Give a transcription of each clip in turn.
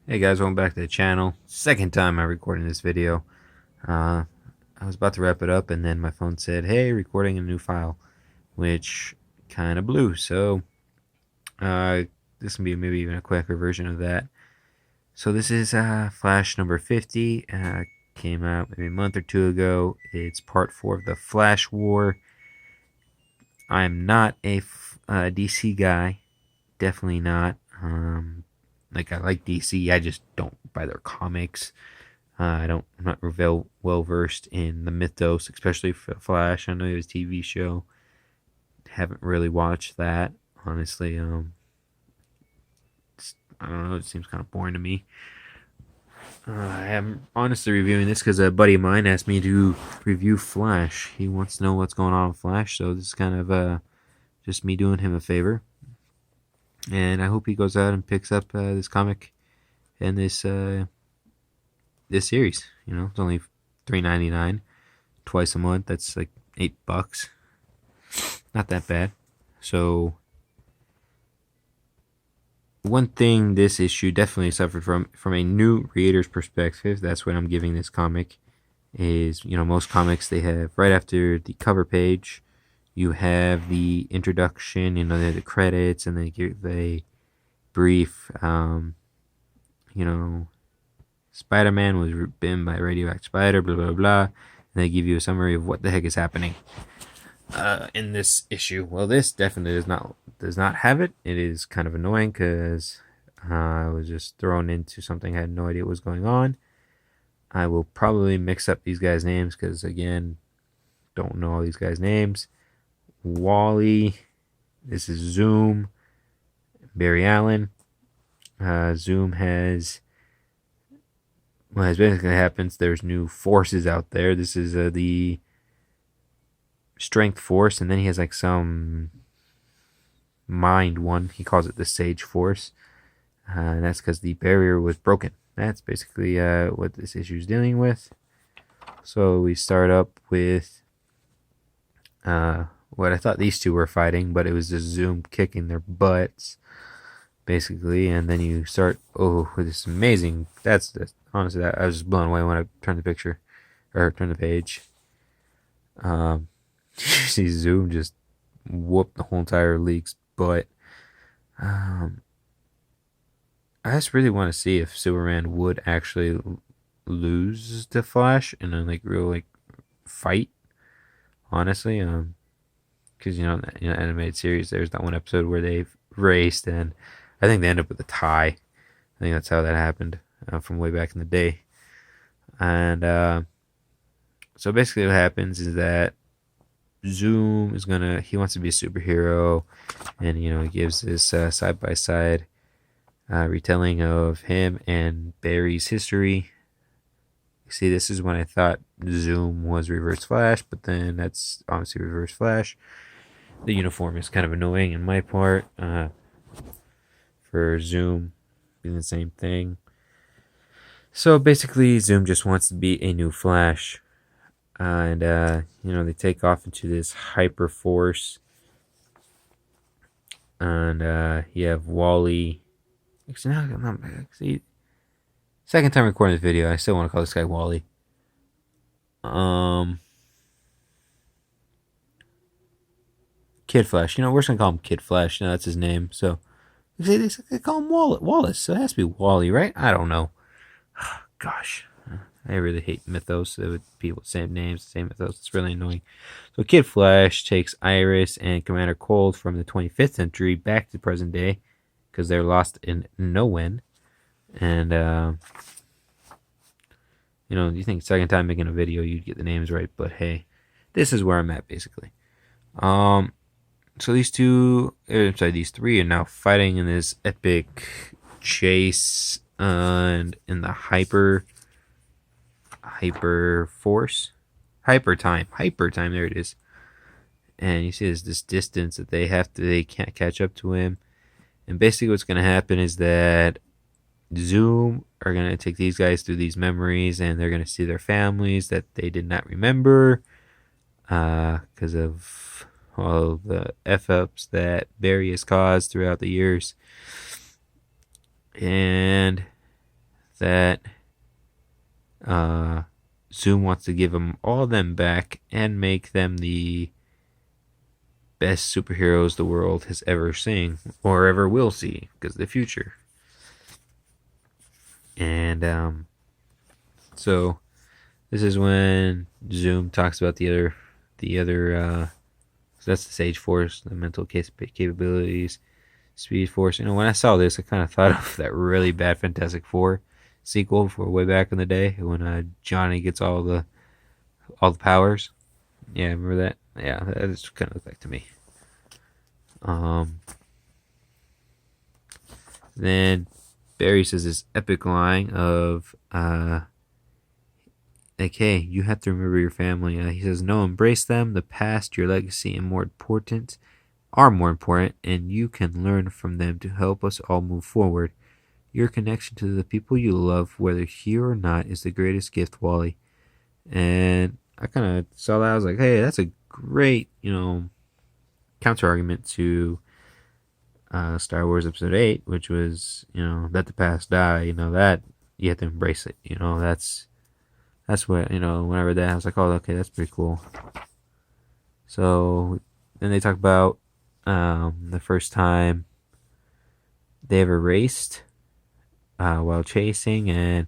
Hey guys, welcome back to the channel. Second time I'm recording this video. Uh, I was about to wrap it up and then my phone said, hey, recording a new file, which kind of blew. So this can be maybe even a quicker version of that. So this is Flash number 50. Came out maybe a month or two ago. It's part 4 of the Flash War. I'm not a DC guy. Definitely not. Like I like DC, I just don't buy their comics. I'm not well versed in the mythos, especially for Flash. I know it was a TV show. Haven't really watched that, honestly. I don't know. It seems kind of boring to me. I am honestly reviewing this because a buddy of mine asked me to review Flash. He wants to know what's going on with Flash, so this is kind of just me doing him a favor. And I hope he goes out and picks up this comic and this series. You know, it's only $3.99 twice a month. That's like $8. Not that bad. So one thing this issue definitely suffered from a new reader's perspective, that's what I'm giving this comic, is, you know, most comics they have right after the cover page you have the introduction, you know, the credits, and they give a brief you know, Spider-Man was bitten by a radioactive spider, blah blah blah, and they give you a summary of what the heck is happening in this issue. Well, this definitely does not have it. It is kind of annoying because I was just thrown into something I had no idea what was going on. I will probably mix up these guys' names because, again, don't know all these guys' names. Wally, this is Zoom, Barry Allen. Zoom has, well, as basically happens, there's new forces out there. This is the strength force, and then he has like some mind one. He calls it the Sage Force, and that's because the barrier was broken. That's basically what this issue is dealing with. So we start up with what I thought these two were fighting, but it was just Zoom kicking their butts, basically. And then you start with this amazing. Honestly, that I was just blown away when I turned the picture or turned the page. You see Zoom just whoop the whole entire league's butt. I just really want to see if Superman would actually lose to Flash in a like real like fight. Honestly, because you know animated series, there's that one episode where they've raced, and I think they end up with a tie. I think that's how that happened from way back in the day. And so basically, what happens is that Zoom is he wants to be a superhero, and you know he gives this side by side retelling of him and Barry's history. You see, this is when I thought Zoom was Reverse Flash, but then that's obviously Reverse Flash. The uniform is kind of annoying in my part for Zoom being the same thing. So basically, Zoom just wants to be a new Flash. And, you know, they take off into this hyper force. And you have Wally. See, second time recording this video, I still want to call this guy Wally. Kid Flash. You know, we're just gonna call him Kid Flash. You know, that's his name. So they call him Wallace. So it has to be Wally, right? I don't know. Gosh, I really hate mythos with people with same names, same mythos. It's really annoying. So Kid Flash takes Iris and Commander Cold from the 25th century back to the present day because they're lost in nowhere. And you know, you think second time making a video you'd get the names right, but hey, this is where I'm at basically. So these three are now fighting in this epic chase and in the hyper force, hyper time. There it is. And you see there's this distance that they can't catch up to him. And basically what's going to happen is that Zoom are going to take these guys through these memories, and they're going to see their families that they did not remember because of all the F-ups that Barry has caused throughout the years. And that Zoom wants to give them all of them back and make them the best superheroes the world has ever seen or ever will see because of the future. And so this is when Zoom talks about the other so that's the Sage Force, the mental capabilities, Speed Force. When I saw this, I kind of thought of that really bad Fantastic Four sequel for way back in the day when Johnny gets all the powers. Yeah, remember that? Yeah, that just kind of looked like to me. Then Barry says this epic line of like, hey, you have to remember your family. He says, no, embrace them. The past, your legacy, and more important, and you can learn from them to help us all move forward. Your connection to the people you love, whether here or not, is the greatest gift, Wally. And I kind of saw that. I was like, hey, that's a great, counter argument to Star Wars Episode 8, which was, let the past die. That you have to embrace it. That's what, when I read that, I was like, oh, okay, that's pretty cool. So then they talk about the first time they ever raced while chasing, and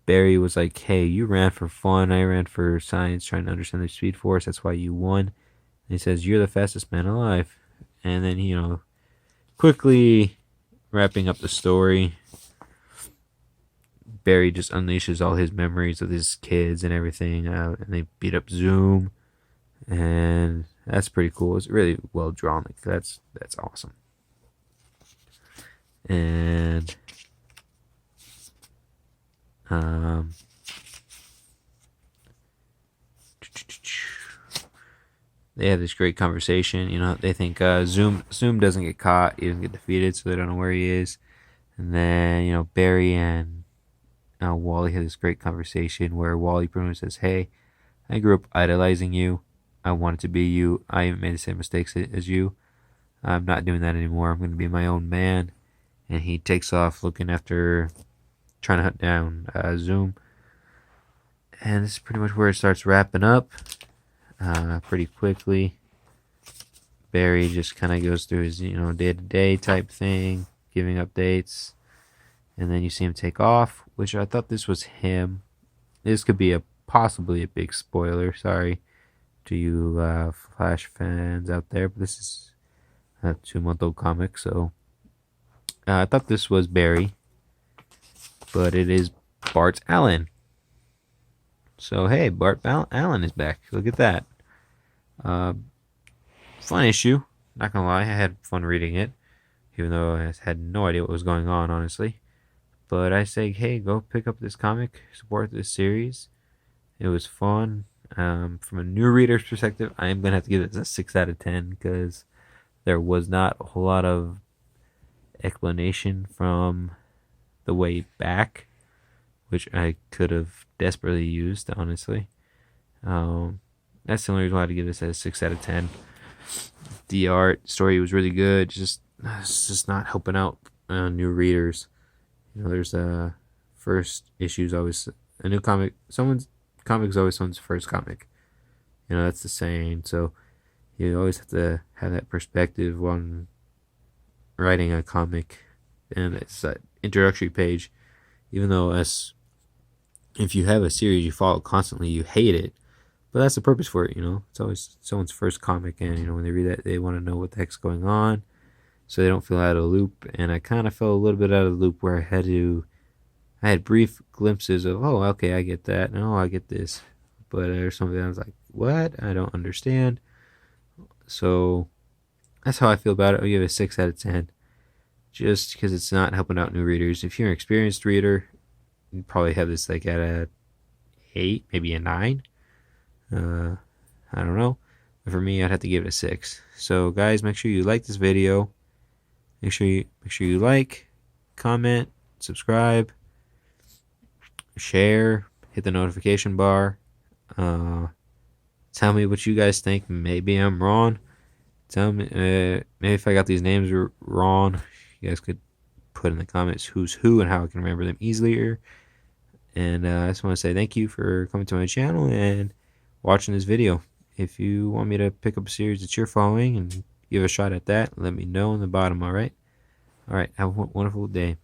Barry was like, hey, you ran for fun, I ran for science, trying to understand the Speed Force, that's why you won. And he says, you're the fastest man alive. And then, quickly wrapping up the story, Barry just unleashes all his memories of his kids and everything, and they beat up Zoom, and that's pretty cool. It's really well drawn. Like that's awesome. And they have this great conversation. They think Zoom doesn't get caught, he doesn't get defeated, so they don't know where he is. And then Barry and Wally had this great conversation where Wally pretty much says, hey, I grew up idolizing you. I wanted to be you. I haven't made the same mistakes as you. I'm not doing that anymore. I'm going to be my own man. And he takes off trying to hunt down Zoom. And this is pretty much where it starts wrapping up pretty quickly. Barry just kind of goes through his, day-to-day type thing, giving updates. And then you see him take off, which I thought this was him. This could be possibly a big spoiler. Sorry to you Flash fans out there, but this is a 2-month-old comic, so I thought this was Barry, but it is Bart Allen. So hey, Bart Allen is back. Look at that. Fun issue. Not gonna lie, I had fun reading it, even though I had no idea what was going on, honestly. But I say, hey, go pick up this comic, support this series. It was fun. From a new reader's perspective, I am going to have to give it a 6 out of 10 because there was not a whole lot of explanation from the way back, which I could have desperately used, honestly. That's the only reason why I'd give this a 6 out of 10. The art story was really good. It's just not helping out new readers. There's first issue's always a new comic. Someone's comic is always someone's first comic. That's the saying. So you always have to have that perspective when writing a comic. And it's that introductory page. Even though if you have a series you follow constantly, you hate it. But that's the purpose for it, It's always someone's first comic, and when they read that, they want to know what the heck's going on, so they don't feel out of the loop. And I kind of fell a little bit out of the loop where I had brief glimpses of, oh, okay, I get that, and oh, I get this, but there's something I was like, what? I don't understand. So that's how I feel about it. I'll give it a 6 out of 10, just because it's not helping out new readers. If you're an experienced reader, you'd probably have this like at a 8, maybe a 9. I don't know. But for me, I'd have to give it a 6. So guys, make sure you like this video. Make sure you like, comment, subscribe, share, hit the notification bar. Tell me what you guys think. Maybe I'm wrong. Tell me maybe if I got these names wrong, you guys could put in the comments who's who and how I can remember them easier. And I just want to say thank you for coming to my channel and watching this video. If you want me to pick up a series that you're following and give a shot at that, let me know in the bottom, alright? Alright, have a wonderful day.